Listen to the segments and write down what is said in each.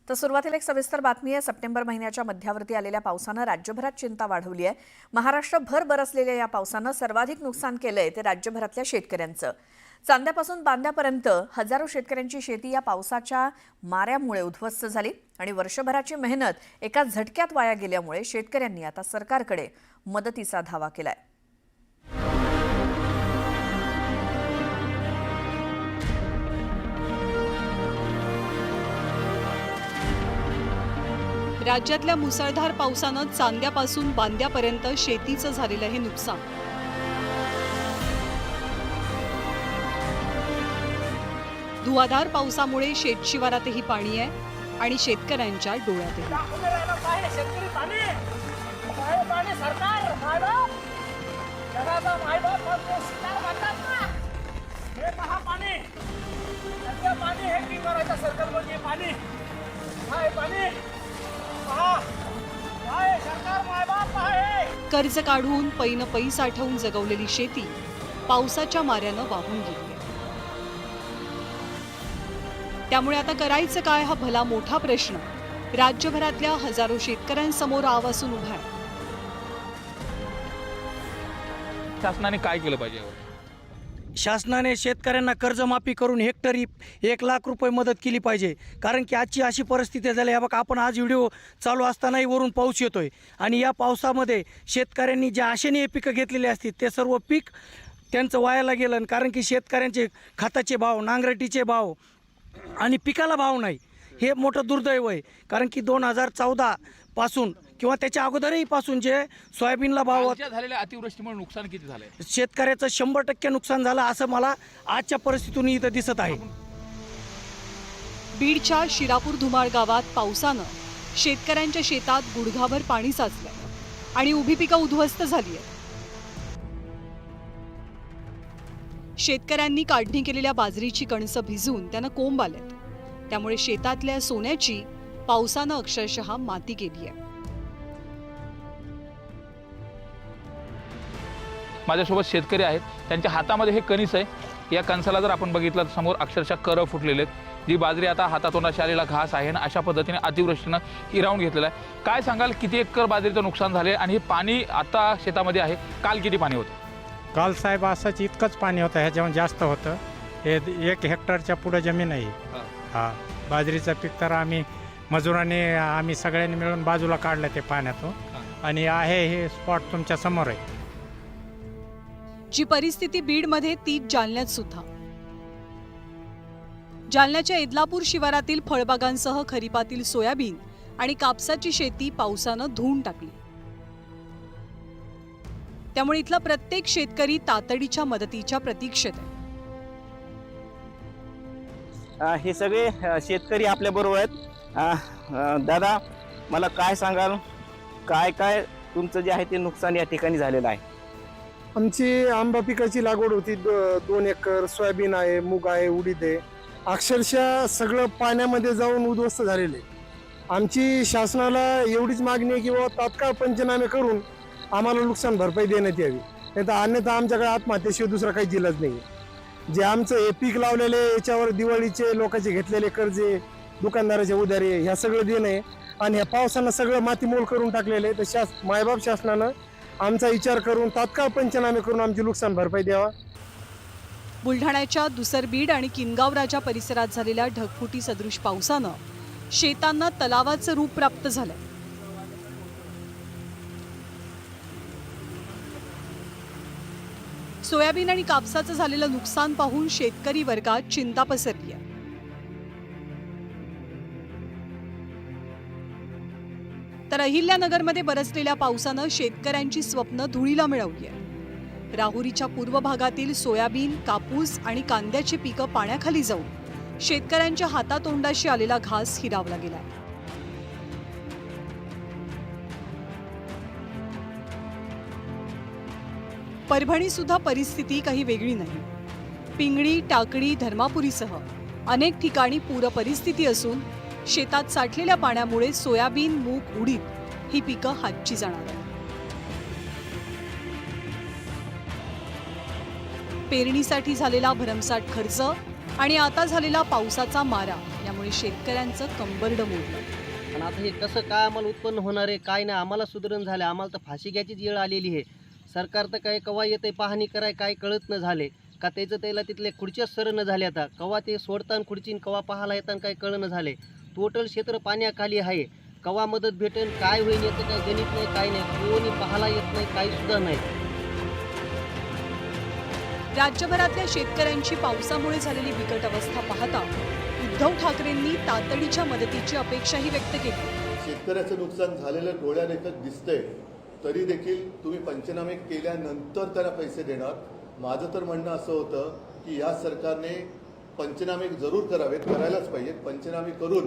तर सुरुवातीला एक सविस्तर बातमी आहे। सप्टेंबर महिन्याच्या मध्यावरती आलेल्या पावसानं राज्यभरात चिंता वाढवली आहे। महाराष्ट्रभर बरसलेल्या या पावसानं सर्वाधिक नुकसान केलंय ते राज्यभरातल्या शेतकऱ्यांचं। चांद्यापासून बांद्यापर्यंत हजारो शेतकऱ्यांची शेती या पावसाच्या माऱ्यामुळे उद्ध्वस्त झाली आणि वर्षभराची मेहनत एका झटक्यात वाया गेल्यामुळे शेतकऱ्यांनी आता सरकारकडे मदतीचा धावा केलाय। राज्यातल्या मुसळधार पावसानं चांद्यापासून बांद्यापर्यंत शेतीचं झालेलं हे नुकसान। धुवाधार पावसामुळे शेतशिवारातही पाणी आहे आणि शेतकऱ्यांच्या डोळ्यातही। कर्ज काढून पै साठवून जगवलेली शेती पावसाच्या माऱ्यानं वाहून गेली। त्यामुळे आता करायचं काय हा भला मोठा प्रश्न राज्यभरातल्या हजारो शेतकऱ्यांसमोर आवासून उभा आहे। शासनाने काय केलं पाहिजे? शासनाने शेतकऱ्यांना कर्जमाफी करून हेक्टरी 1 लाख रुपये मदत केली पाहिजे। कारण की आजची अशी परिस्थिती झाली आहे बघा, आपण आज व्हिडिओ चालू असतानाही वरून पाऊस येतोय आणि या पावसामध्ये शेतकऱ्यांनी ज्या आशेने हे पिकं घेतलेली असतील ते सर्व पीक त्यांचं वायाला गेलं। कारण की शेतकऱ्यांचे खताचे भाव, नांगरटीचे भाव आणि पिकाला भाव नाही, हे मोठं दुर्दैव आहे। कारण की 2014 पासून किंवा त्याच्या अगोदरही पासून जे सोयाबीनला भाव झालेल्या अतिवृष्टीमुळे नुकसान किती झालंय? शेतकऱ्याचं 100% नुकसान झालं असं मला आजच्या परिस्थितीतून इथं दिसत आहे। बीडच्या शिरापूर धुमाळ गावात पावसानं शेतकऱ्यांच्या शेतात गुडघाभर पाणी साचलं आणि उभी पिकं उद्ध्वस्त झाली आहेत। शेतकऱ्यांनी काढणी केलेल्या बाजरीची कणसं भिजून त्यांना कोंब आलेत। त्यामुळे शेतातल्या सोन्याची पावसानं अक्षरशः माती केली आहे। माझ्यासोबत शेतकरी आहेत, त्यांच्या हातामध्ये हे कणीस आहे। या कणसाला जर आपण बघितलं तर समोर अक्षरशः करं फुटलेले आहेत। जी बाजरी आता हातातोंडाशी आलेला घास आहे ना, अशा पद्धतीने अतिवृष्टीनं हिरावून घेतलेला आहे। काय सांगाल, किती एकर बाजरीचं नुकसान झाले आणि हे पाणी आता शेतामध्ये आहे? काल किती पाणी होतं? काल साहेब असंच इतकंच पाणी होतं, ह्याच्यावर जास्त होतं। हे 1 हेक्टरच्या पुढे जमीन आहे। हा बाजरीचं पीक तर आम्ही सगळ्यांनी मिळून बाजूला काढलं ते पाण्यातून आणि आहे हे स्पॉट तुमच्या समोर आहे। जी परिस्थिती बीडमध्ये तीच जालन्यात सुद्धा। जालन्याच्या एदलापूर शिवारातील फळबागांसह खरीपातील सोयाबीन आणि कापसाची शेती पावसानं धुवून टाकली। त्यामुळे इथला प्रत्येक शेतकरी तातडीच्या मदतीच्या प्रतीक्षेत आहे। हे सगळे शेतकरी आपल्या बरोबर आहेत। दादा, मला काय सांगाल, काय काय तुमचं जे आहे ते नुकसान या ठिकाणी झालेलं आहे? आमची आंबा पिकाची लागवड होती 2 एकर, सोयाबीन आहे, मूग आहे, उडीद आहे। अक्षरशः सगळं पाण्यामध्ये जाऊन उद्ध्वस्त झालेले। आमची शासनाला एवढीच मागणी आहे की तात्काळ पंचनामे करून आम्हाला नुकसान भरपाई देण्यात यावी, नाही तर अन्यथा आमच्याकडे आत्महत्येशिवाय दुसरा काही जिल्हाच नाही। जे आमचं हे पीक लावलेले याच्यावर दिवाळीचे लोकांचे घेतलेले कर्जे, दुकानदाराचे उधारे, ह्या सगळं देणं आहे आणि ह्या पावसानं सगळं मातीमोल करून टाकलेलं आहे। तर मायबाप शासनानं आमचा विचार करून तात्काळ पंचनामे करून आमची नुकसान भरपाई द्यावा। बुलढाण्याच्या दुसरबीड आणि किनगाव राजा परिसरात झालेल्या ढगफुटी सदृश पावसानं शेतांना तलावाचं रूप प्राप्त झालंय। सोयाबीन आणि कापसाचं झालेलं नुकसान पाहून शेतकरी वर्गात चिंता पसरली आहे। तर अहिल्यानगरमध्ये बरसलेल्या पावसानं शेतकऱ्यांची स्वप्न धुळीला मिळवली आहे। राहुरीच्या पूर्व भागातील सोयाबीन, कापूस आणि कांद्याची पिकं पाण्याखाली जाऊन शेतकऱ्यांच्या हातातोंडाशी आलेला घास हिरावला गेलाय। परभणी सुद्धा परिस्थिती काही वेगळी नाही। पिंगळी, टाकळी, धर्मापुरीसह अनेक ठिकाणी पूर परिस्थिती असून शेतात साठलेल्या पाण्यामुळे सोयाबीन, मूग, उडीद ही पिकं हातची जाणार आहेत। पेरणीसाठी झालेला भरमसाठ खर्च आणि आता झालेला पावसाचा मारा यामुळे त्यामुळे शेतकऱ्यांचं कंबरडं मोडलं. पण आता हे कसं काय आम्हाला उत्पन्न होणार आहे काय नाही, आम्हाला सुधारण झालं. आम्हाला तर फाशी घ्यायचीच वेळ आलेली आहे. सरकार तर काय कवा येते पाहणी कराय काय कळत न झाले का, त्याचं त्याला तिथले खुर्च्याच सर न झाले. आता कवा ते सोडताना खुर्चीन कवा पाहायला येताना काय कळणं झाले. टोटल क्षेत्र पाण्याखाली आहे. कवा मदत भेटेल काय होईल याचं काय गणित नाही, काय नाही, कोणी पाहायला येत नाही, काही सुद्धा नाही. राज्यभरातल्या शेतकऱ्यांची पावसामुळे झालेली बिकट अवस्था पाहता उद्धव ठाकरेंनी तातडीच्या मदतीची अपेक्षाही व्यक्त केली. शेतकऱ्याचं नुकसान झालेलं डोळ्यादेखत दिसतंय, तरी देखील तुम्ही पंचनामे केल्यानंतर त्याला पैसे देणार. माझं तर म्हणणं असं होतं की या सरकारने पंचनामे जरूर करावेत, करायलाच पाहिजेत. पंचनामे करून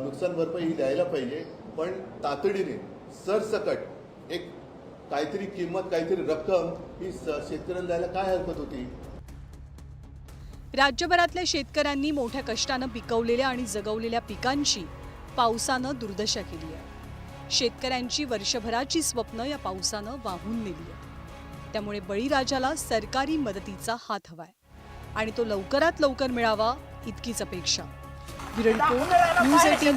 नुकसान भरपाई ही द्यायला पाहिजे, पण तातडीने सरसकट एक काहीतरी किंमत, काहीतरी रक्कम ही शेतकऱ्यांना द्यायला काय हरकत होती. राज्यभरातल्या शेतकऱ्यांनी मोठ्या कष्टानं पिकवलेल्या आणि जगवलेल्या पिकांची पावसानं दुर्दशा केली आहे. शेतकऱ्यांची वर्षभराची स्वप्न या पावसानं वाहून नेली आहे. त्यामुळे बळीराजाला सरकारी मदतीचा हात हवाय आणि तो लवकरात लवकर मिळावा इतकीच अपेक्षा. Bureau report, news 18.